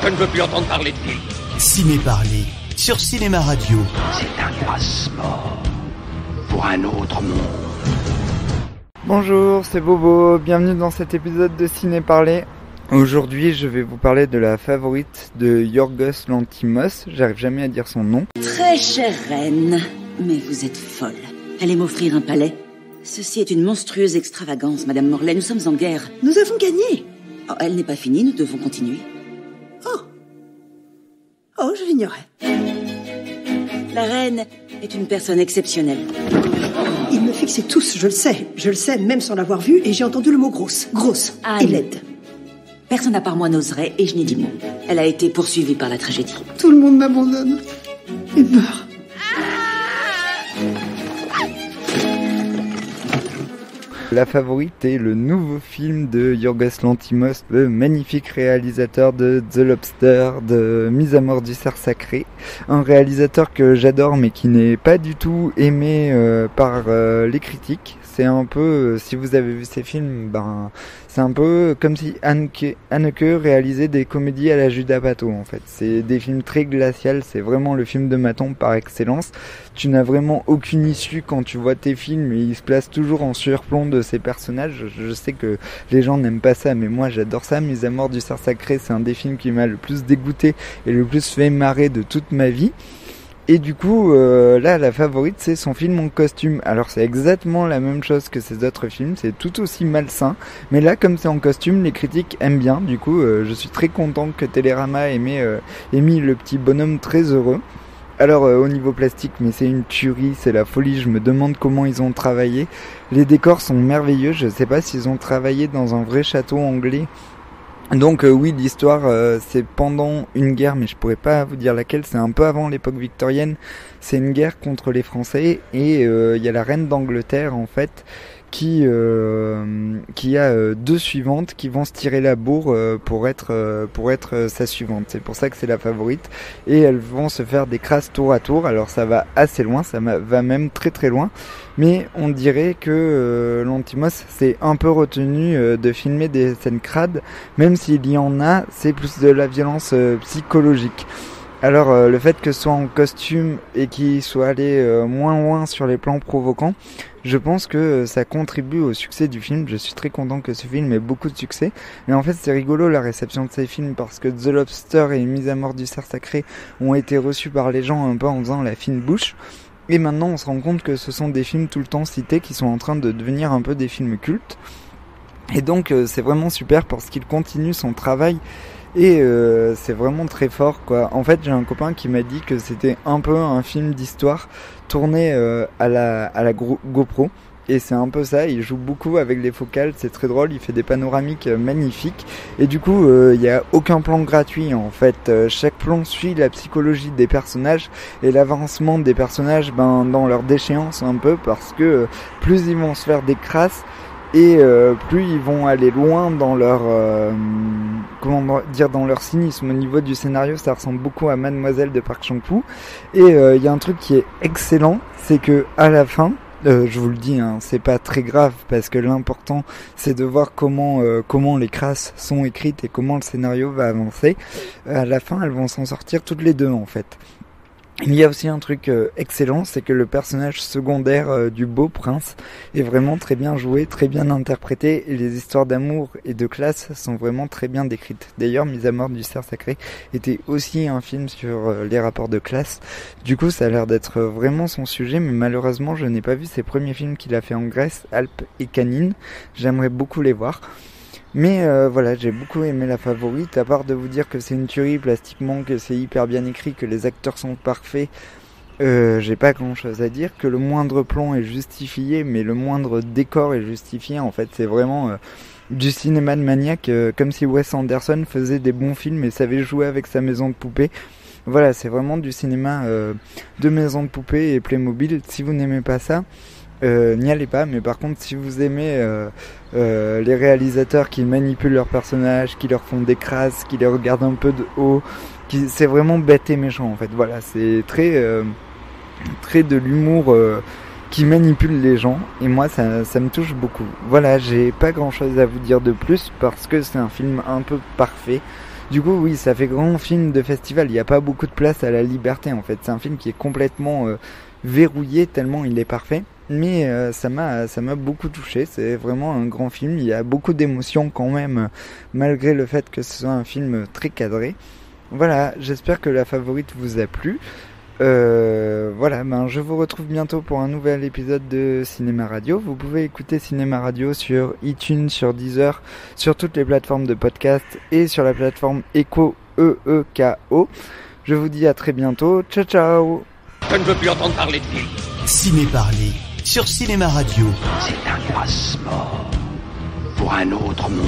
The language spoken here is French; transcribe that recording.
je ne veux plus entendre parler de lui. Ciné Parler, sur Cinéma Radio. C'est un passeport pour un autre monde. Bonjour, c'est Bobo, bienvenue dans cet épisode de Ciné Parler. Aujourd'hui, je vais vous parler de la favorite de Yorgos Lanthimos, j'arrive jamais à dire son nom. Très chère reine, mais vous êtes folle. Allez m'offrir un palais. Ceci est une monstrueuse extravagance, Madame Morlaix, nous sommes en guerre. Nous avons gagné. Oh, elle n'est pas finie, nous devons continuer. Oh, je l'ignorais. La reine est une personne exceptionnelle. Ils me fixaient tous, je le sais, même sans l'avoir vu, et j'ai entendu le mot grosse, Anne. et laide. Personne à part moi n'oserait, et je n'ai dit mot. Elle a été poursuivie par la tragédie. Tout le monde m'abandonne et meurt. La favorite est le nouveau film de Yorgos Lanthimos, le magnifique réalisateur de The Lobster, de Mise à mort du cerf sacré. Un réalisateur que j'adore mais qui n'est pas du tout aimé par les critiques. C'est un peu, si vous avez vu ces films, c'est un peu comme si Haneke réalisait des comédies à la Judas Pato en fait. C'est des films très glacials, c'est vraiment le film de Maton par excellence. Tu n'as vraiment aucune issue quand tu vois tes films et ils se placent toujours en surplomb de ces personnages. Je sais que les gens n'aiment pas ça, mais moi j'adore ça. Mise à mort du cerf sacré, c'est un des films qui m'a le plus dégoûté et le plus fait marrer de toute ma vie. Et du coup, là, la favorite, c'est son film en costume. Alors, c'est exactement la même chose que ses autres films, c'est tout aussi malsain. Mais là, comme c'est en costume, les critiques aiment bien. Du coup, je suis très content que Télérama ait mis le petit bonhomme très heureux. Alors, au niveau plastique, mais c'est une tuerie, c'est la folie. Je me demande comment ils ont travaillé. Les décors sont merveilleux. Je sais pas s'ils ont travaillé dans un vrai château anglais. Donc oui, l'histoire c'est pendant une guerre, mais je pourrais pas vous dire laquelle, c'est un peu avant l'époque victorienne. C'est une guerre contre les Français et il y a la reine d'Angleterre en fait qui a deux suivantes qui vont se tirer la bourre pour être sa suivante. C'est pour ça que c'est la favorite et elles vont se faire des crasses tour à tour. Alors ça va assez loin, va même très très loin. Mais on dirait que Lanthimos s'est un peu retenu de filmer des scènes crades, même s'il y en a, c'est plus de la violence psychologique. Alors le fait que ce soit en costume et qu'il soit allé moins loin sur les plans provocants, je pense que ça contribue au succès du film. Je suis très content que ce film ait beaucoup de succès. Mais en fait c'est rigolo la réception de ces films parce que The Lobster et Mise à mort du cerf sacré ont été reçus par les gens un peu en faisant la fine bouche. Et maintenant on se rend compte que ce sont des films tout le temps cités qui sont en train de devenir un peu des films cultes. Et donc c'est vraiment super parce qu'il continue son travail. Et c'est vraiment très fort quoi. En fait j'ai un copain qui m'a dit que c'était un peu un film d'histoire tourné à la GoPro. Et c'est un peu ça, il joue beaucoup avec les focales, c'est très drôle, il fait des panoramiques magnifiques. Et du coup, il n'y a aucun plan gratuit en fait. Chaque plan suit la psychologie des personnages et l'avancement des personnages dans leur déchéance un peu. Parce que plus ils vont se faire des crasses et plus ils vont aller loin dans leur dans leur cynisme. Au niveau du scénario, ça ressemble beaucoup à Mademoiselle de Park Chan-wook. Et il y a un truc qui est excellent, c'est que à la fin, je vous le dis, hein, c'est pas très grave parce que l'important c'est de voir comment les crasses sont écrites et comment le scénario va avancer. À la fin, elles vont s'en sortir toutes les deux en fait. Il y a aussi un truc excellent, c'est que le personnage secondaire du beau prince est vraiment très bien joué, très bien interprété, et les histoires d'amour et de classe sont vraiment très bien décrites. D'ailleurs, Mise à mort du cerf sacré était aussi un film sur les rapports de classe. Du coup, ça a l'air d'être vraiment son sujet, mais malheureusement, je n'ai pas vu ses premiers films qu'il a fait en Grèce, Alpes et Canines. J'aimerais beaucoup les voir. Mais voilà, j'ai beaucoup aimé la favorite, à part de vous dire que c'est une tuerie plastiquement, que c'est hyper bien écrit, que les acteurs sont parfaits, j'ai pas grand chose à dire, que le moindre plan est justifié, mais le moindre décor est justifié, en fait c'est vraiment du cinéma de maniaque, comme si Wes Anderson faisait des bons films et savait jouer avec sa maison de poupée. Voilà, c'est vraiment du cinéma de maison de poupée et Playmobil. Si vous n'aimez pas ça, n'y allez pas, mais par contre si vous aimez les réalisateurs qui manipulent leurs personnages, qui leur font des crasses, qui les regardent un peu de haut, c'est vraiment bête et méchant en fait. Voilà, c'est très de l'humour qui manipule les gens, et moi ça me touche beaucoup. Voilà, j'ai pas grand chose à vous dire de plus parce que c'est un film un peu parfait. Du coup, oui, ça fait grand film de festival. Il n'y a pas beaucoup de place à la liberté, en fait. C'est un film qui est complètement verrouillé tellement il est parfait. Mais ça m'a beaucoup touché. C'est vraiment un grand film. Il y a beaucoup d'émotions quand même, malgré le fait que ce soit un film très cadré. Voilà, j'espère que La Favorite vous a plu. Voilà, je vous retrouve bientôt pour un nouvel épisode de Cinéma Radio. Vous pouvez écouter Cinéma Radio sur iTunes, sur Deezer, sur toutes les plateformes de podcast et sur la plateforme Echo, E-E-K-O. Je vous dis à très bientôt. Ciao, ciao. Je ne veux plus entendre parler de lui. Ciné Parler sur Cinéma Radio. C'est un passeport pour un autre monde.